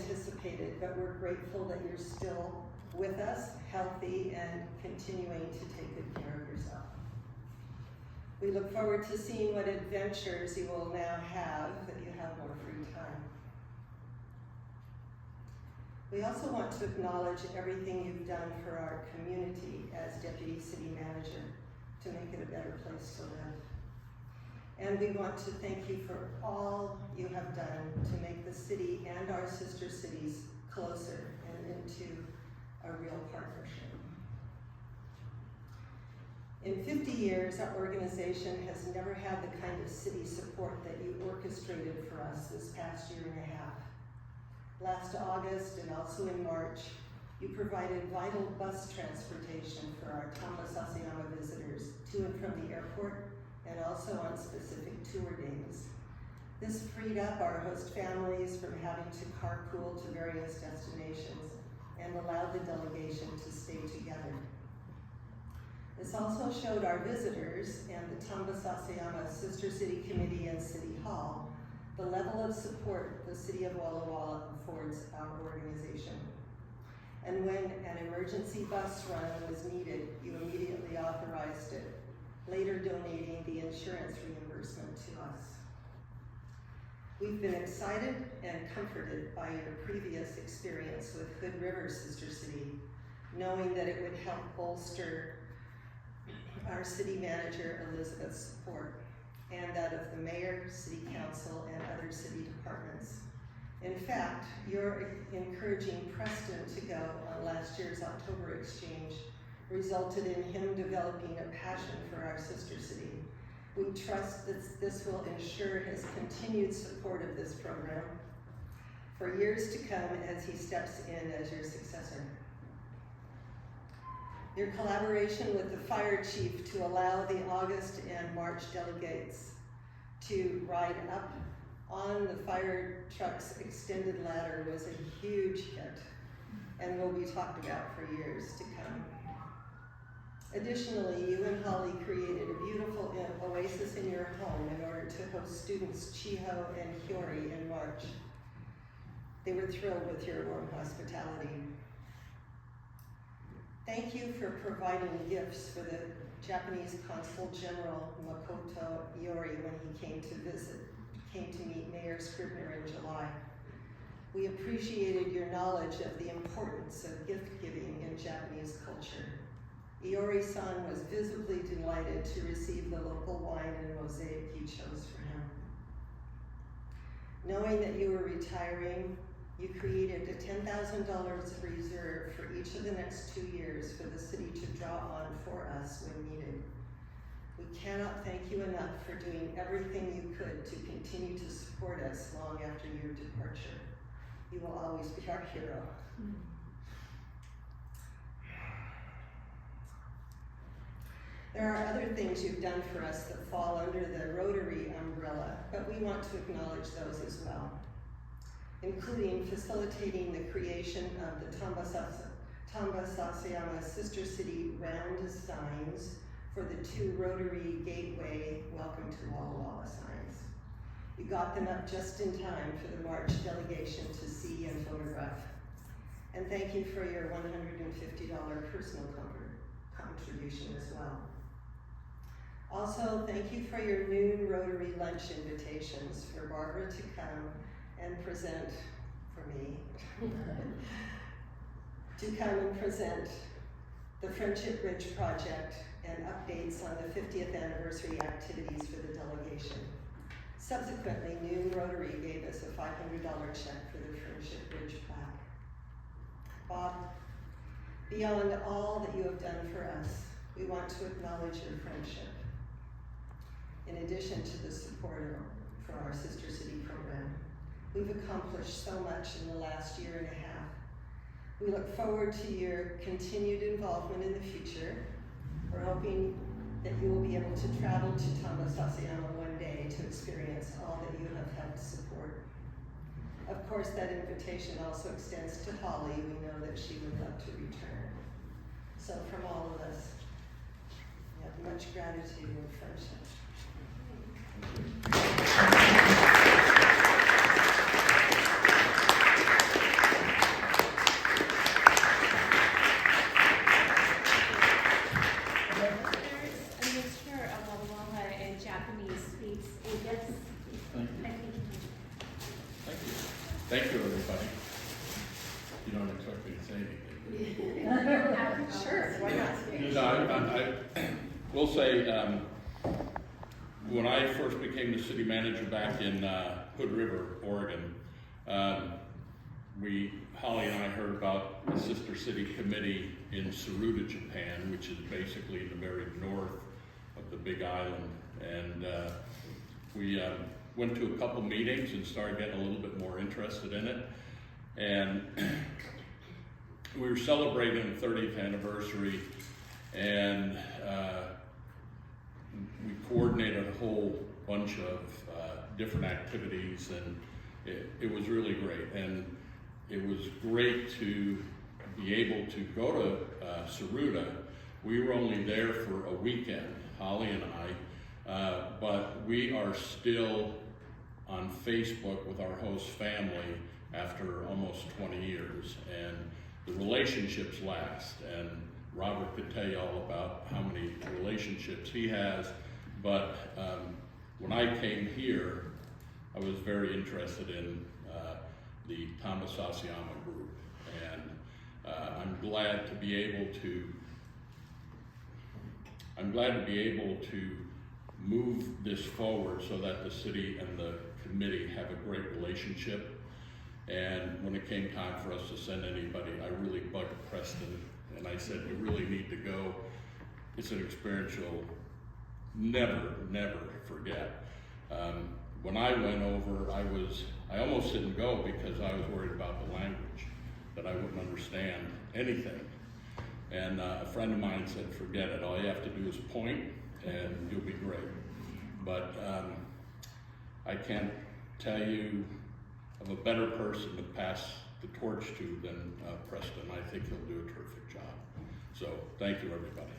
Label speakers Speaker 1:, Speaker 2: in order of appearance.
Speaker 1: anticipated, but we're grateful that you're still with us, healthy, and continuing to take good care of yourself. We look forward to seeing what adventures you will now have that you have more free time. We also want to acknowledge everything you've done for our community as Deputy City Manager to make it a better place to live. And we want to thank you for all you have done to make the city and our sister cities closer and into a real partnership. In 50 years, our organization has never had the kind of city support that you orchestrated for us this past year and a half. Last August and also in March, you provided vital bus transportation for our Walla-Tambasasayama visitors to and from the airport and also on specific tour days. This freed up our host families from having to carpool to various destinations and allowed the delegation to stay together. This also showed our visitors and the Tambasasayama Sister City Committee and City Hall the level of support the City of Walla Walla affords our organization. And when an emergency bus run was needed, you immediately authorized it, later donating the insurance reimbursement to us. We've been excited and comforted by your previous experience with Hood River Sister City, knowing that it would help bolster our city manager Elizabeth's support, and that of the mayor, city council, and other city departments. In fact, your encouraging Preston to go on last year's October exchange resulted in him developing a passion for our sister city. We trust that this will ensure his continued support of this program for years to come as he steps in as your successor. Your collaboration with the fire chief to allow the August and March delegates to ride up on the fire truck's extended ladder was a huge hit and will be talked about for years to come. Additionally, you and Holly created a beautiful oasis in your home in order to host students Chiho and Hyori in March. They were thrilled with your warm hospitality. Thank you for providing gifts for the Japanese Consul General Makoto Iori when he came to meet Mayor Scribner in July. We appreciated your knowledge of the importance of gift giving in Japanese culture. Iori-san was visibly delighted to receive the local wine and mosaic you chose for him. Knowing that you were retiring, you created a $10,000 reserve for each of the next 2 years for the city to draw on for us when needed. We cannot thank you enough for doing everything you could to continue to support us long after your departure. You will always be our hero. There are other things you've done for us that fall under the Rotary umbrella, but we want to acknowledge those as well, including facilitating the creation of the Tambasasayama Sister City round signs for the 2 Rotary Gateway Welcome to Walla Walla signs. You got them up just in time for the March delegation to see and photograph. And thank you for your $150 personal contribution as well. Also, thank you for your noon Rotary lunch invitations for Barbara to come and present, for me, to come and present the Friendship Bridge project and updates on the 50th anniversary activities for the delegation. Subsequently, Noon Rotary gave us a $500 check for the Friendship Bridge plaque. Bob, beyond all that you have done for us, we want to acknowledge your friendship. In addition to the support for our Sister City program, we've accomplished so much in the last year and a half. We look forward to your continued involvement in the future. We're hoping that you will be able to travel to Tambasasayama one day to experience all that you have helped support. Of course, that invitation also extends to Holly. We know that she would love to return. So from all of us, we have much gratitude and friendship.
Speaker 2: thank you, everybody. You don't expect me to say anything.
Speaker 1: Sure, why not?
Speaker 2: No, I will say, when I first became the city manager back in Hood River, Oregon, Holly and I heard about the Sister City Committee in Tsuruta, Japan, which is basically in the very north of the Big Island. And we went to a couple meetings and started getting a little bit more interested in it. And we were celebrating the 30th anniversary, and we coordinated a whole bunch of different activities, and it was really great. And it was great to be able to go to Tsuruta. We were only there for a weekend, Holly and I, but we are still on Facebook with our host family after almost 20 years, and the relationships last. And Robert could tell you all about how many relationships he has, but when I came here, I was very interested in the Walla-Tambasasayama group, and I'm glad to be able to move this forward so that the city and the committee have a great relationship. And when it came time for us to send anybody, I really bugged Preston, and I said, you really need to go. It's an experience you'll never forget. When I went over, I almost didn't go because I was worried about the language, that I wouldn't understand anything. And a friend of mine said, forget it, all you have to do is point and you'll be great. But I can't tell you of a better person to pass the torch to than Preston. I think he'll do a terrific job. So thank you, everybody.